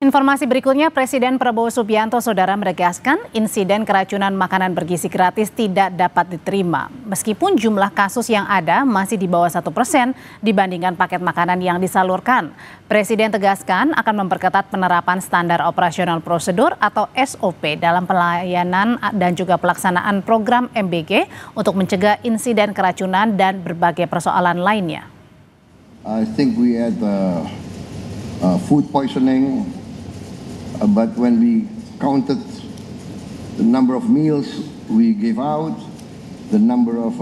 Informasi berikutnya, Presiden Prabowo Subianto saudara menegaskan insiden keracunan makanan bergizi gratis tidak dapat diterima. Meskipun jumlah kasus yang ada masih di bawah 1% dibandingkan paket makanan yang disalurkan. Presiden tegaskan akan memperketat penerapan standar operasional prosedur atau SOP dalam pelayanan dan juga pelaksanaan program MBG untuk mencegah insiden keracunan dan berbagai persoalan lainnya. I think we had food poisoning. But when we counted the number of meals we gave out, the number of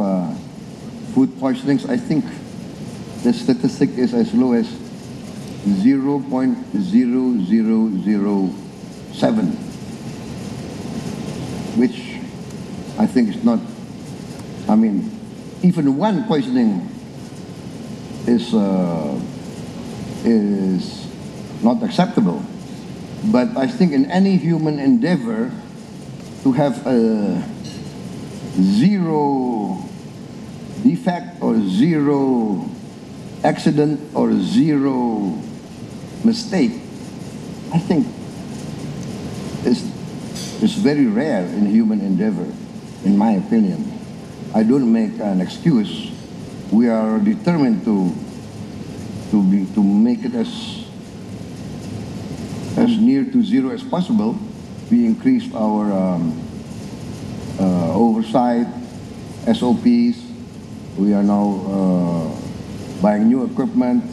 food poisonings, I think the statistic is as low as 0.0007, which I think is not, I mean, even one poisoning is not acceptable. But I think in any human endeavor to have a zero defect or zero accident or zero mistake, I think is very rare in human endeavor, in my opinion. I don't make an excuse. We are determined to make it as near to zero as possible. We increased our oversight, SOPs. We are now buying new equipment.